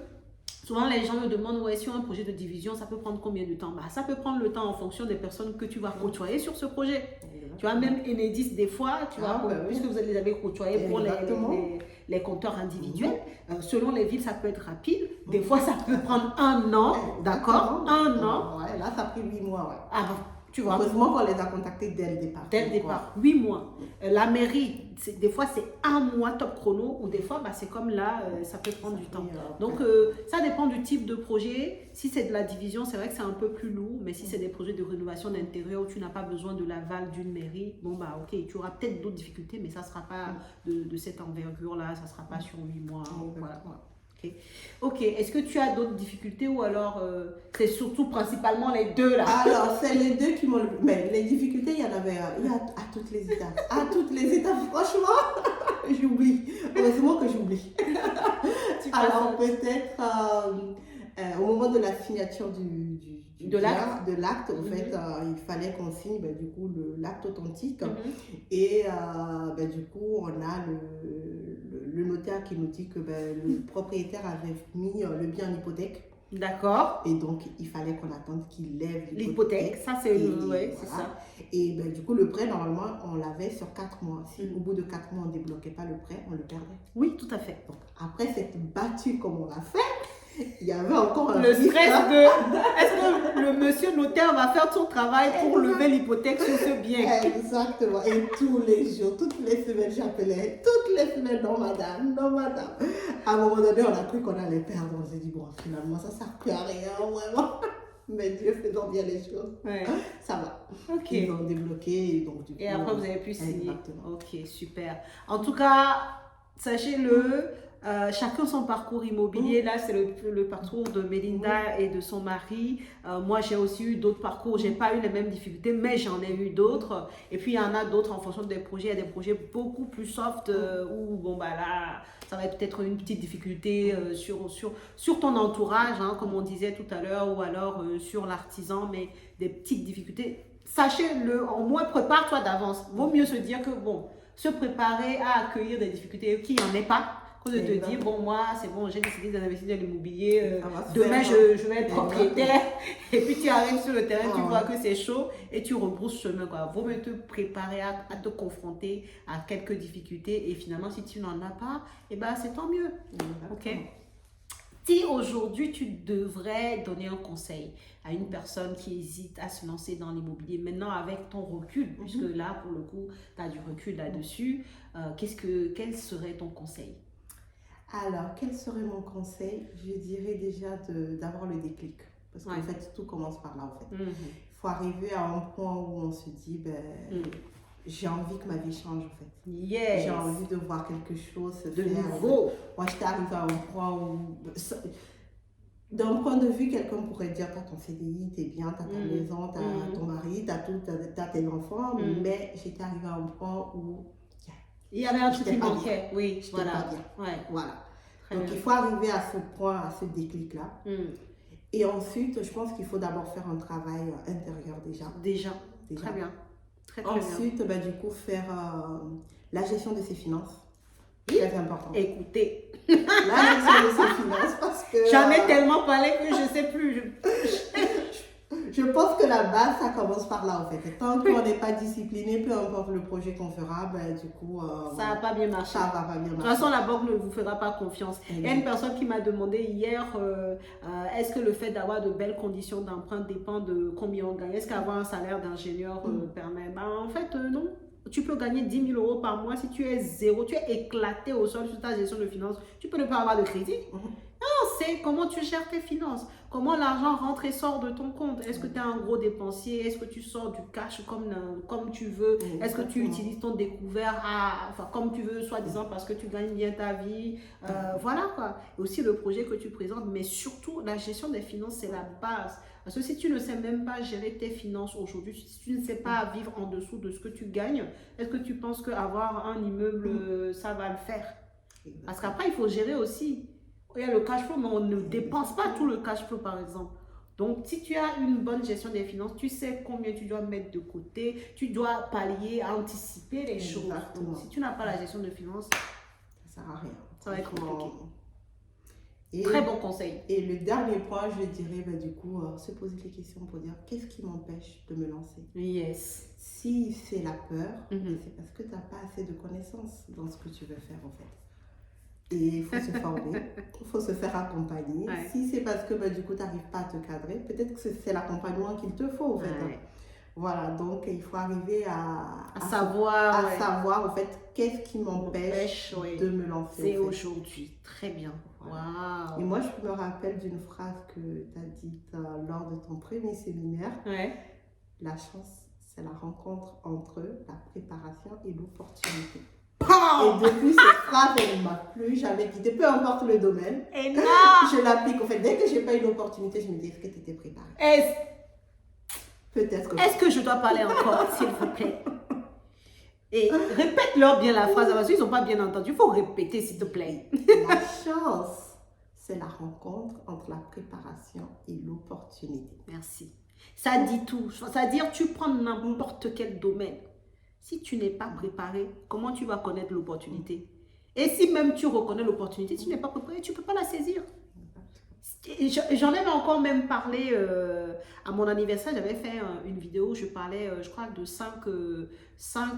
souvent, les gens me demandent, sur un projet de division, ça peut prendre combien de temps? Ça peut prendre le temps en fonction des personnes que tu vas côtoyer sur ce projet. Tu vois, même Enedis, des fois, puisque vous les avez côtoyés pour les compteurs individuels, selon les villes, ça peut être rapide. Des fois, ça peut prendre 1 an, d'accord? 1 an. Ouais, là, ça a pris 8 mois, Tu vois. Heureusement qu'on les a contactés dès le départ. Dès le départ, 8 mois. La mairie, des fois c'est 1 mois top chrono, ou des fois c'est comme là, ça peut prendre du temps. Donc ça dépend du type de projet. Si c'est de la division, c'est vrai que c'est un peu plus lourd, mais si c'est des projets de rénovation d'intérieur où tu n'as pas besoin de l'aval d'une mairie, bon ok, tu auras peut-être d'autres difficultés, mais ça ne sera pas de cette envergure-là, ça ne sera pas sur 8 mois. Voilà. Ok, est-ce que tu as d'autres difficultés ou alors c'est surtout principalement les deux là? Alors, c'est les deux qui m'ont... Mais les difficultés, il y en avait à toutes les étapes. À toutes les étapes, franchement, j'oublie. Heureusement que j'oublie. Alors, peut-être au moment de la signature de l'acte, en fait, il fallait qu'on signe du coup l'acte authentique. Et du coup, on a le notaire qui nous dit que le propriétaire avait mis le bien en hypothèque. D'accord. Et donc, il fallait qu'on attende qu'il lève l'hypothèque. Ça, c'est ça. Et du coup, le prêt, normalement, on l'avait sur 4 mois. Si au bout de 4 mois, on ne débloquait pas le prêt, on le perdait. Oui, tout à fait. Donc, après cette battue comme on l'a fait, il y avait encore le stress de est-ce que le monsieur notaire va faire son travail pour lever l'hypothèque sur ce bien? Exactement. Et tous les jours, toutes les semaines, j'appelais, toutes les semaines, non madame, non madame. À un moment donné, on a cru qu'on allait perdre. On s'est dit, bon, finalement, ça ne sert plus à rien, vraiment. Mais Dieu faisant bien les choses, ça va. Ok. Ils ont débloqué. Donc, du coup, et après, vous avez pu signer. Exactement. Ok, super. En tout cas, sachez-le, chacun son parcours immobilier. Là, c'est le parcours de Melinda et de son mari. Moi, j'ai aussi eu d'autres parcours. J'ai pas eu les mêmes difficultés, mais j'en ai eu d'autres. Et puis, il y en a d'autres en fonction des projets. Il y a des projets beaucoup plus soft où, bon, là, ça va être peut-être une petite difficulté sur ton entourage, hein, comme on disait tout à l'heure, ou alors sur l'artisan, mais des petites difficultés. Sachez-le, au moins, prépare-toi d'avance. Vaut mieux se dire que, bon, se préparer à accueillir des difficultés qui n'en est pas. Que de te dire, bon, moi, c'est bon, j'ai décidé d'investir dans l'immobilier, demain, je vais être propriétaire. Et puis, tu arrives sur le terrain, tu vois que c'est chaud et tu rebrousses chemin, quoi. Vaut mieux te préparer à te confronter à quelques difficultés. Et finalement, si tu n'en as pas, c'est tant mieux. Ok? Si aujourd'hui, tu devrais donner un conseil à une personne qui hésite à se lancer dans l'immobilier, maintenant avec ton recul, puisque là, pour le coup, tu as du recul là-dessus, quel serait ton conseil? Alors, quel serait mon conseil? Je dirais déjà d'avoir le déclic. Parce qu'en fait, tout commence par là, en fait. Il faut arriver à un point où on se dit, j'ai envie que ma vie change, en fait. Yes. J'ai envie de voir quelque chose se de faire. nouveau. Moi, j'étais arrivée à un point où... D'un point de vue, quelqu'un pourrait dire, t'as ton CDI, t'es bien, t'as ta maison, t'as ton mari, t'as tes enfants. Mais j'étais arrivée à un point où... Il y avait un truc qui manquait, oui, je n'étais pas bien. Voilà. Donc, il faut arriver à ce point, à ce déclic-là. Et ensuite, je pense qu'il faut d'abord faire un travail intérieur déjà. Très bien. Très ensuite, bien. Du coup, faire la gestion de ses finances. Très important. Écoutez. La gestion de ses finances parce que... J'en ai tellement parlé que je ne sais plus. Je pense que la base, ça commence par là, en fait. Et tant qu'on n'est pas discipliné, peu importe le projet qu'on fera, du coup... ça va pas bien marcher. Ça va pas bien marcher. De toute façon, la banque ne vous fera pas confiance. Il y a une personne qui m'a demandé hier, est-ce que le fait d'avoir de belles conditions d'emprunt dépend de combien on gagne? Est-ce qu'avoir un salaire d'ingénieur permet? En fait, non. Tu peux gagner 10 000 euros par mois si tu es zéro, tu es éclaté au sol sur ta gestion de finances. Tu peux ne pas avoir de crédit. Non, c'est comment tu gères tes finances, comment l'argent rentre et sort de ton compte. Est-ce que tu es un gros dépensier? Est-ce que tu sors du cash comme tu veux? Est-ce que tu utilises ton découvert comme tu veux, soi-disant parce que tu gagnes bien ta vie? Voilà quoi. Et aussi le projet que tu présentes, mais surtout la gestion des finances, c'est la base. Parce que si tu ne sais même pas gérer tes finances aujourd'hui, si tu ne sais pas vivre en dessous de ce que tu gagnes, est-ce que tu penses qu'avoir un immeuble, ça va le faire? Parce qu'après, il faut gérer aussi. Il y a le cash flow, mais on ne dépense pas tout le cash flow, par exemple. Donc, si tu as une bonne gestion des finances, tu sais combien tu dois mettre de côté, tu dois pallier, anticiper les choses. Donc, si tu n'as pas la gestion de finances, ça ne sert à rien. Ça va être compliqué. Très bon conseil. Et le dernier point, je dirais, du coup, se poser des questions pour dire qu'est-ce qui m'empêche de me lancer? Yes. Si c'est la peur, c'est parce que tu n'as pas assez de connaissances dans ce que tu veux faire, en fait. Et il faut se former, il faut se faire accompagner. Si c'est parce que du coup, tu n'arrives pas à te cadrer, peut-être que c'est l'accompagnement qu'il te faut, en fait. Voilà, donc il faut arriver à savoir, savoir en fait qu'est-ce qui m'empêche de me lancer. C'est aujourd'hui. Très bien. Voilà. Wow. Et moi, je me rappelle d'une phrase que tu as dite lors de ton premier séminaire. Ouais. La chance, c'est la rencontre entre la préparation et l'opportunité. Oh. Et depuis cette phrase, elle ne m'a plus jamais quitté, peu importe le domaine. Et non. Je l'applique. En fait, dès que je n'ai pas eu l'opportunité, je me dis, est-ce que tu étais préparée? Peut-être que... Est-ce que je dois parler encore, s'il vous plaît? Et répète-leur bien la phrase, parce qu'ils n'ont pas bien entendu. Il faut répéter, s'il te plaît. La chance, c'est la rencontre entre la préparation et l'opportunité. Merci. Ça dit tout. C'est-à-dire, tu prends n'importe quel domaine. Si tu n'es pas préparé, comment tu vas connaître l'opportunité? Et si même tu reconnais l'opportunité, si tu n'es pas préparé, tu ne peux pas la saisir. J'en avais encore même parlé à mon anniversaire. J'avais fait une vidéo où je parlais, je crois, de 5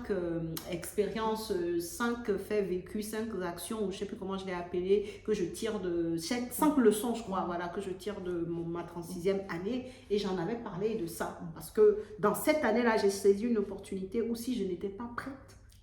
expériences, 5 faits vécus, 5 actions, ou je ne sais plus comment je l'ai appelé, que je tire de 5 leçons, je crois, voilà, que je tire de ma 36e année. Et j'en avais parlé de ça. Parce que dans cette année-là, j'ai saisi une opportunité où si je n'étais pas prête,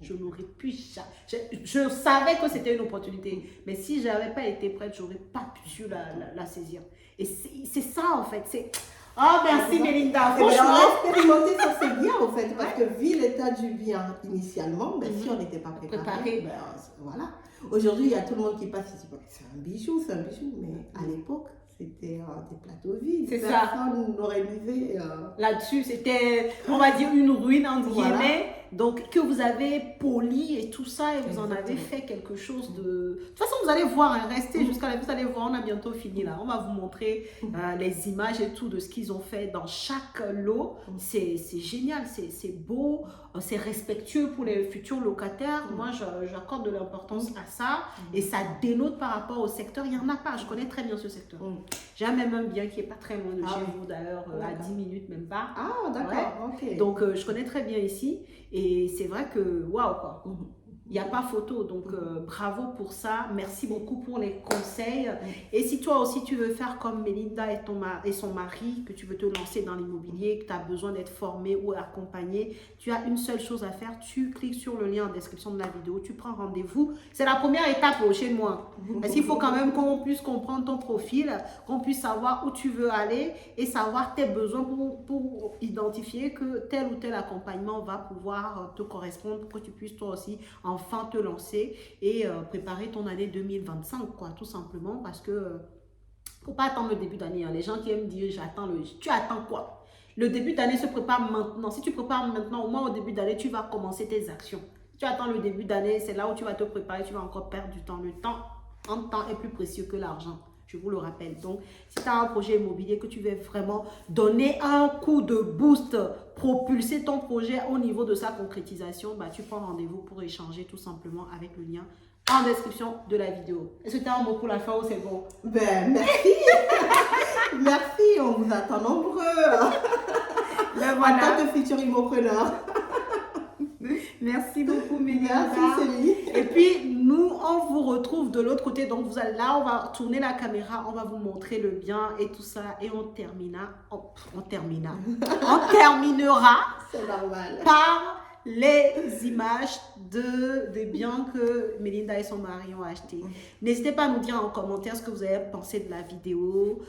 je n'aurais pu jamais. Je savais que c'était une opportunité, mais si je n'avais pas été prête, je n'aurais pas pu la saisir. Et c'est ça, en fait. Oh, merci, Melinda. Franchement, expérimenter ça, c'est bien, en fait, parce que vu l'état du bien initialement, ben, si on n'était pas préparé, ben, voilà. Aujourd'hui, il y a tout le monde qui passe ici. C'est un bijou, mais à l'époque, c'était des plateaux vides. C'est ça. Personne n'aurait misé. Là-dessus, c'était, on va dire, une ruine, entre guillemets. Donc, que vous avez poli et tout ça, et vous en avez fait quelque chose de... De toute façon, vous allez voir, hein, restez jusqu'à la fin, vous allez voir, on a bientôt fini là. On va vous montrer les images et tout de ce qu'ils ont fait dans chaque lot. C'est génial, c'est beau, c'est respectueux pour les futurs locataires. Moi, j'accorde de l'importance à ça, et ça dénote par rapport au secteur. Il n'y en a pas, je connais très bien ce secteur. J'ai même un bien qui n'est pas très loin de chez vous, d'ailleurs, à 10 minutes, même pas. Ah, d'accord, ok. Donc, je connais très bien ici. Et c'est vrai que, waouh, quoi. Il n'y a pas photo. Donc, bravo pour ça. Merci beaucoup pour les conseils. Et si toi aussi, tu veux faire comme Melinda et son mari, que tu veux te lancer dans l'immobilier, que tu as besoin d'être formé ou accompagné, tu as une seule chose à faire. Tu cliques sur le lien en description de la vidéo. Tu prends rendez-vous. C'est la première étape chez moi. Parce qu'il faut quand même qu'on puisse comprendre ton profil, qu'on puisse savoir où tu veux aller et savoir tes besoins pour identifier que tel ou tel accompagnement va pouvoir te correspondre pour que tu puisses toi aussi enfin te lancer et préparer ton année 2025, quoi, tout simplement, parce que faut pas attendre le début d'année. Hein. Les gens qui aiment dire j'attends tu attends quoi? Le début d'année se prépare maintenant. Si tu prépares maintenant, au moins au début d'année, tu vas commencer tes actions. Si tu attends le début d'année, c'est là où tu vas te préparer, tu vas encore perdre du temps. Le temps en temps est plus précieux que l'argent. Je vous le rappelle. Donc, si tu as un projet immobilier que tu veux vraiment donner un coup de boost, propulser ton projet au niveau de sa concrétisation, bah, tu prends rendez-vous pour échanger tout simplement avec le lien en description de la vidéo. Est-ce que tu as un mot pour la fin ou c'est bon? Ben, merci. Merci, on vous attend nombreux. Ben, voilà. En tant que futur immopreneur. Merci beaucoup, Melinda. Merci, Céline. Et puis, nous, on vous retrouve de l'autre côté. Donc, vous allez là, on va tourner la caméra, on va vous montrer le bien et tout ça. Et on terminera C'est normal. Par les images des biens que Melinda et son mari ont achetés. N'hésitez pas à nous dire en commentaire ce que vous avez pensé de la vidéo,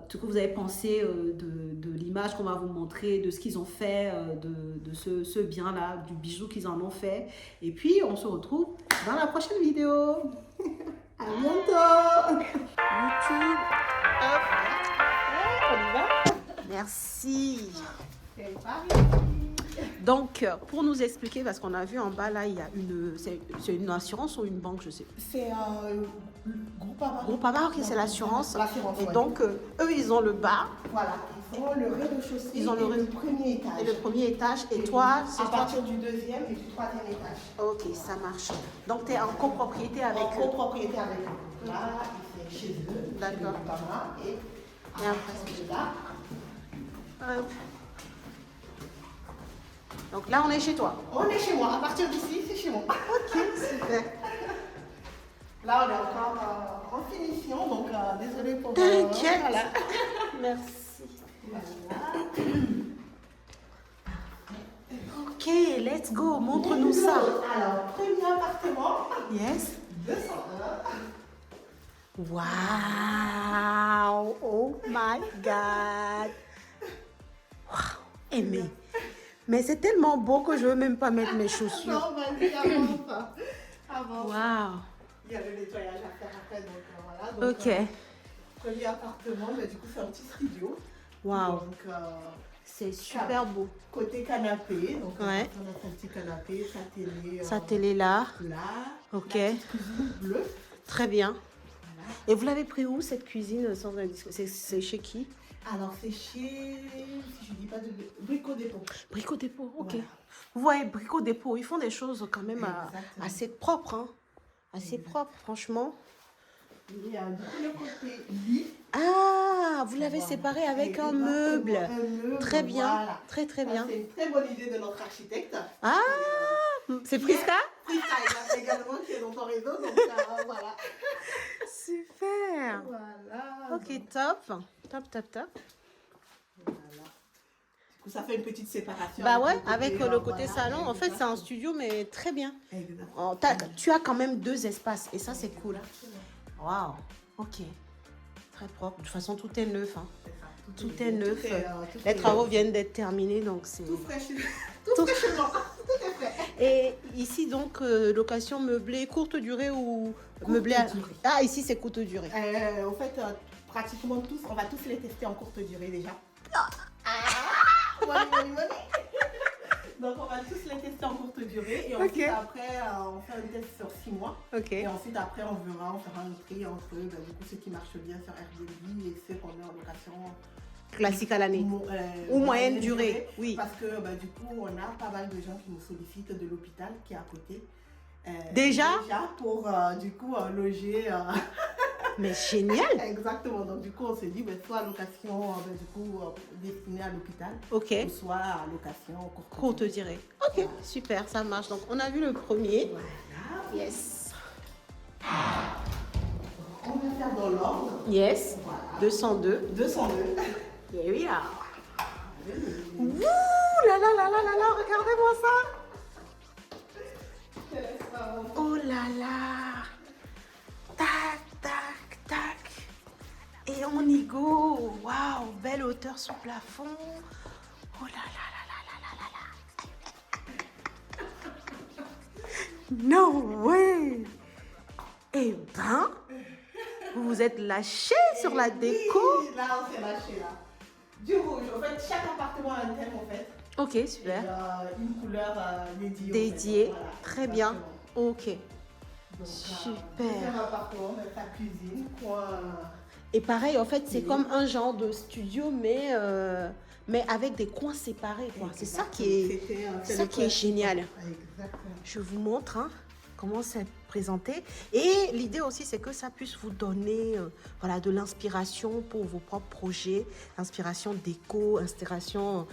ce que vous avez pensé de l'image qu'on va vous montrer, de ce qu'ils ont fait, de ce bien-là, du bijou qu'ils en ont fait. Et puis, on se retrouve dans la prochaine vidéo. À bientôt. YouTube. Hop. On y va. Merci. Donc, pour nous expliquer, parce qu'on a vu en bas, là, il y a c'est une assurance ou une banque, je sais. C'est Groupama. Groupama, ok, c'est l'assurance. Et ouais. Donc, eux, ils ont le bas. Voilà, ils ont le rez-de-chaussée Ils ont le premier étage. Et le premier étage. Et toi, c'est à partir du deuxième et du troisième étage. Ok, ça marche. Donc, tu es en copropriété avec eux. En copropriété avec eux. Là, c'est chez eux. D'accord. Et après, c'est là. Hop. Donc là, on est chez toi. On est chez moi. À partir d'ici, c'est chez moi. Ok, super. Là, on est encore en finition, donc désolé pour... T'inquiète. Voilà. Merci. Voilà. Ok, let's go. Montre-nous ça. Alors, premier appartement. Yes. 201. Wow. Oh my God. Wow. Eh, mais c'est tellement beau que je veux même pas mettre mes chaussures. Non, vas-y, avance. Avance. Wow. Il y a le nettoyage à faire après, donc voilà. Donc, Ok. Premier appartement, mais du coup, c'est un petit studio. Wow. Donc, C'est super beau. côté canapé, donc Ouais. on a son petit canapé, sa télé. Sa télé là. Là. Ok. La petite cuisine bleue. Très bien. Voilà. Et vous l'avez pris où cette cuisine sans indiscrétion? C'est chez qui? Alors, c'est chez, si je dis pas de Brico Dépôt. Brico Dépôt, ok. Voilà. Vous voyez, Brico Dépôt, ils font des choses quand même Exactement. assez propres. Hein. Assez propres, franchement. Et du coup, le côté lit. Ah, vous l'avez Voilà. séparé avec un Exactement, meuble. un meuble, Très bien, voilà. très Ça, bien. C'est une très bonne idée de notre architecte. Ah, c'est Prisca? Prisca également qui est dans ton réseau, donc voilà. Super. Voilà. Ok, top. Top. Voilà. Du coup, ça fait une petite séparation. Bah ouais, avec le côté voilà, salon. En fait, c'est un studio, mais très bien. Exactement. Oh, tu as quand même 2 espaces et ça, c'est cool. Waouh, ok. Très propre. De toute façon, tout est neuf. Hein. C'est ça. Tout est neuf. tout Les est travaux neuf. viennent d'être terminés, donc c'est... Tout fraîchement. Tout est frais. Et ici, donc, location meublée, courte durée ou meublée à... durée. Ah, ici, c'est courte durée. En fait, pratiquement tous, on va tous les tester en courte durée déjà. Money. Donc, on va tous les tester en courte durée. Et ensuite, après, on fait un test sur 6 mois. Ok. Et ensuite, après, on fera un tri entre du coup, ceux qui marchent bien sur Airbnb et ceux qu'on met en location Classique à l'année. Ou moyenne durée, oui. Parce que du coup, on a pas mal de gens qui nous sollicitent de l'hôpital qui est à côté. Déjà pour du coup loger. Mais génial. Exactement. Donc du coup, on s'est dit soit location du coup destinée à l'hôpital, Ok. ou soit à location Courte durée. Ok, Voilà. super, ça marche. Donc, on a vu le premier. Voilà. Yes. On va faire dans l'ordre. Yes. Voilà. 202. 202. Here we are. Ouh là là là là là là, regardez-moi ça. Oh là là. Tac, tac, tac. Et on y go. Waouh, belle hauteur sous plafond. Oh là là là là là là là là. No way. Eh ben, vous vous êtes lâché sur la déco. Oui, là, on s'est lâché là. Du rouge. En fait, chaque appartement a un thème en fait. Ok, super. Et, une couleur dédiée. Dédié, Voilà, très bien. exactement. Ok. Donc, Super. deuxième appartement, ta cuisine, coin. Et pareil, en fait, c'est Oui. comme un genre de studio, mais avec des coins séparés, quoi. C'est ça qui est génial. Exactement. Je vous montre hein, comment c'est présenté. Et l'idée aussi, c'est que ça puisse vous donner voilà, de l'inspiration pour vos propres projets, inspiration déco, inspiration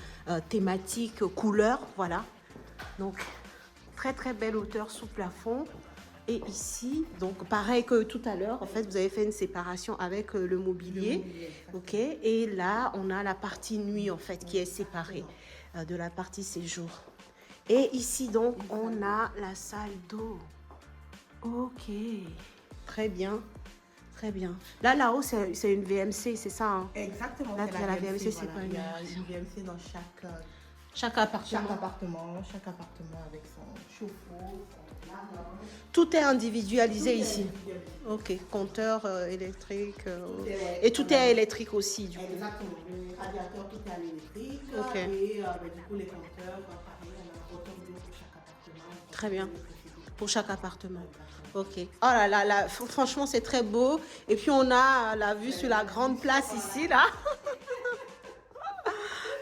thématique, couleur, voilà. Donc, très très belle hauteur sous plafond. Et ici, donc pareil que tout à l'heure, en fait, vous avez fait une séparation avec le mobilier. Ok. Et là, on a la partie nuit, en fait, qui est séparée de la partie séjour. Et ici, donc, on a la salle d'eau. Ok. Très bien. Très bien. Là-haut, c'est une VMC, c'est ça hein? Exactement. Là, la VMC, c'est pas Il y une a VMC. une VMC dans Chaque appartement. chaque appartement avec son chauffe-eau, son lave-linge. Tout est individualisé Tout est ici. individualisé. Ok. Compteur électrique. Ouais, Et tout est électrique aussi, du coup. Exactement. Les radiateurs, tout est à l'électrique. Ok. Et du coup, les compteurs, pareil, on a un retour d'eau pour chaque appartement. Très bien. Pour chaque appartement. Ok. Oh là là, là franchement, c'est très beau. Et puis, on a la vue sur la grande place ici, là.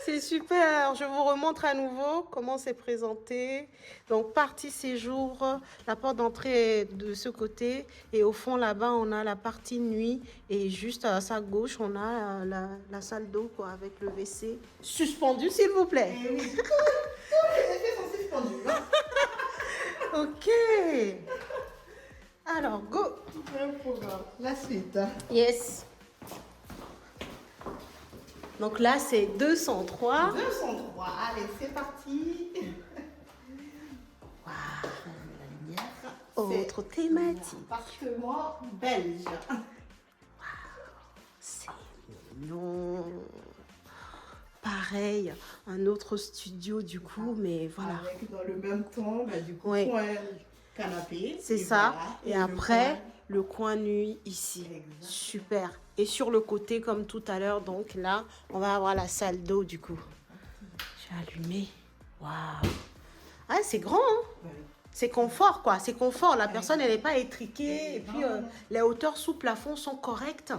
C'est super. Je vous remontre à nouveau comment c'est présenté. Donc, partie séjour, la porte d'entrée est de ce côté. Et au fond, là-bas, on a la partie nuit. Et juste à sa gauche, on a la salle d'eau quoi, avec le WC. Suspendu, s'il vous plaît. Et oui, tous les effets sont suspendus. Ok. Alors, go. Pour la suite. Yes. Donc là, c'est 203. 203. Allez, c'est parti. autre thématique. Appartement belge. C'est mignon. Pareil, un autre studio du coup, mais voilà. Avec dans le même ton, bah, du coup, Ouais. coin canapé. C'est ça. Voilà. Et le après, le coin nuit ici. Exactement. Super. Et sur le côté, comme tout à l'heure, donc là, on va avoir la salle d'eau du coup. Je vais allumer. Waouh. Ah, c'est grand, hein? Ouais. C'est confort, quoi. C'est confort. La personne, elle n'est pas étriquée. Et puis, Non. les hauteurs sous plafond sont correctes.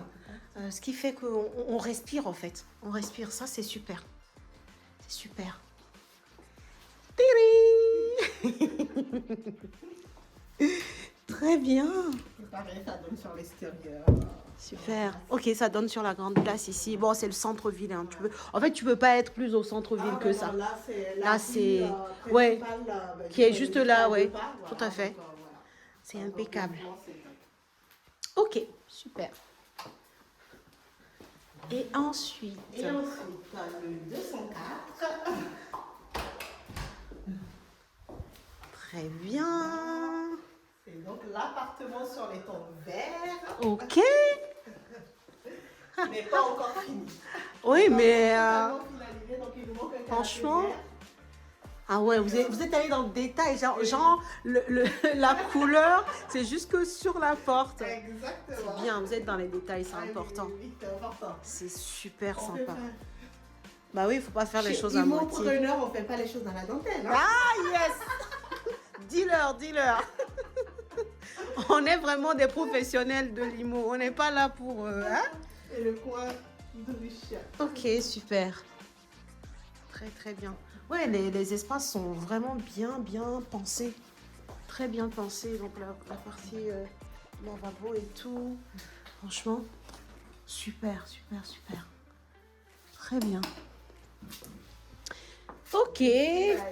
Ce qui fait qu'on respire, en fait. On respire. Ça, c'est super. C'est super. Tiri. Très bien. C'est pareil, ça donne sur l'extérieur. Super. Ok, ça donne sur la grande place ici. Bon, c'est le centre-ville. Hein. En fait, tu peux pas être plus au centre-ville que ça. Là, c'est Là, c'est... ouais, qui est juste là, ouais. Tout à fait. C'est impeccable. Ok, super. Et ensuite... Et ensuite, le 204. Très bien. C'est donc l'appartement sur les tons verts. Ok. Mais pas encore fini. Oui, mais... Totalement finalisé, donc il nous manque un canapé franchement... vert. Ah ouais, vous êtes allé dans le détail. Genre la couleur, c'est jusque sur la porte. Exactement. C'est bien, vous êtes dans les détails, c'est important. Oui, c'est important. C'est super On sympa. fait pas- Bah oui, il faut pas faire les Chez choses à moitié. Immopreneur, on fait pas les choses dans la dentelle. Hein. Ah yes. Dis-leur. On est vraiment des professionnels de l'IMO. On n'est pas là pour... hein? Et le coin de riche. Ok, super. Très, très bien. Ouais, les espaces sont vraiment bien pensés. Très bien pensés. Donc la partie lavabo et tout. Franchement, super. Très bien. Ok,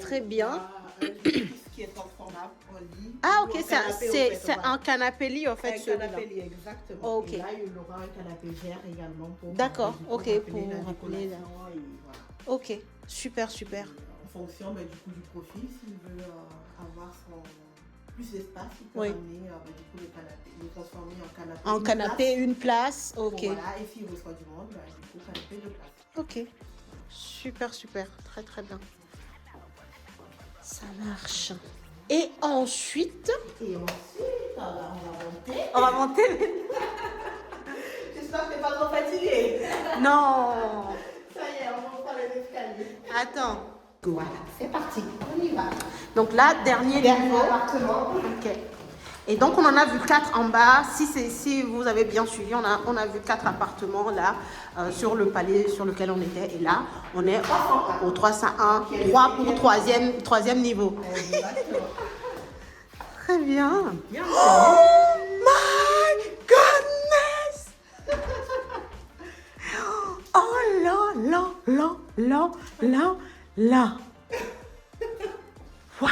très bien. Tout ce qui est transformable en lit. Ah Ou ok, en canapé, en fait, c'est voilà. un canapé lit en fait Un celui-là. canapé lit, exactement. Ok. Et là, il y aura un canapé vert également pour... D'accord, du coup, ok, rappeler pour la rappeler la- décoration et voilà. Ok, super. En fonction du coup du profil, s'il veut avoir plus d'espace, il peut Oui. amener du coup, le canapé, le transformer en canapé. En une canapé, place. une place. Ok. Voilà, et s'il reçoit du monde, du coup, canapé de place. Ok. Super. Très bien. Ça marche. Et ensuite, Et ensuite, on on va monter. va monter. J'espère que t'es pas trop fatigué. Non. Ça y est, on va prendre les escaliers. Attends. Voilà, c'est parti, on y va. Donc là, dernier niveau. appartement. Ok. Et donc, on en a vu 4 en bas. Si vous avez bien suivi, on a vu 4 appartements là, sur le palier sur lequel on était. Et là, on est au 301, 3 pour troisième niveau. Exactement. Très bien. Bien, Oh my goodness! Oh là. What?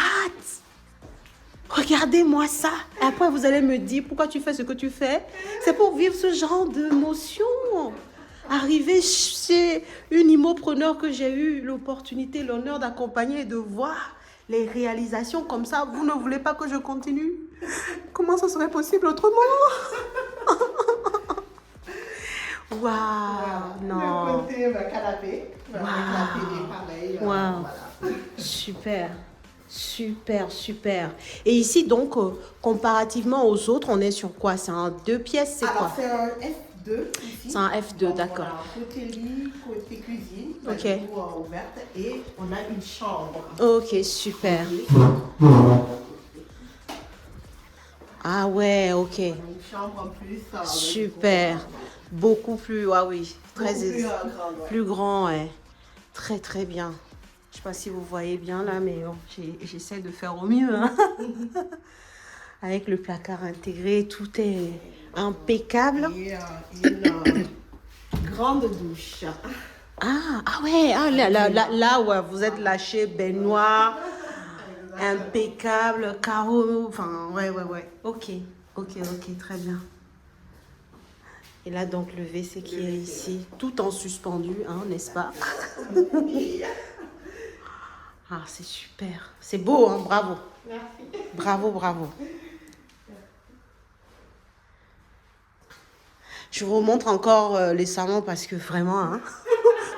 Regardez-moi ça. Et après, vous allez me dire pourquoi tu fais ce que tu fais. C'est pour vivre ce genre d'émotion. Arriver chez une immopreneur que j'ai eu l'opportunité, l'honneur d'accompagner et de voir les réalisations comme ça. Vous ne voulez pas que je continue? Comment ça serait possible autrement? Waouh, non. Le côté canapé. Wow. La télé, pareil. Wow. Voilà. Super. Et ici, donc, comparativement aux autres, on est sur quoi? C'est un 2 pièces, c'est quoi? Alors, c'est un F2 ici. C'est un F2, Donc, d'accord. Voilà, côté lit, côté cuisine, Ok. du coup, ouverte, et on a une chambre. Ok, super. Ah ouais, ok. Une chambre en plus. Super. Beaucoup plus, ah oui, très plus grande. Ouais. plus grand, ouais. Très bien. Je sais pas si vous voyez bien là, mais bon, j'essaie de faire au mieux. Hein. Avec le placard intégré, tout est impeccable. Et une grande douche. Ah ouais, là ouais, vous êtes lâché, baignoire, impeccable, carreau, enfin, ouais. Ok, très bien. Et là, donc, le WC qui est ici, tout en suspendu, hein, n'est-ce pas? Ah, c'est super. C'est beau, hein, bravo. Merci. Bravo. Je vous montre encore les salons parce que vraiment, hein,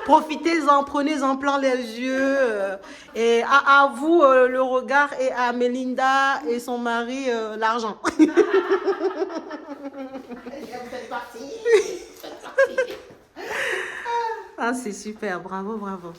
profitez-en, prenez-en plein les yeux. Et à vous le regard et à Melinda et son mari l'argent. Faites partie. Ah, c'est super, bravo, bravo.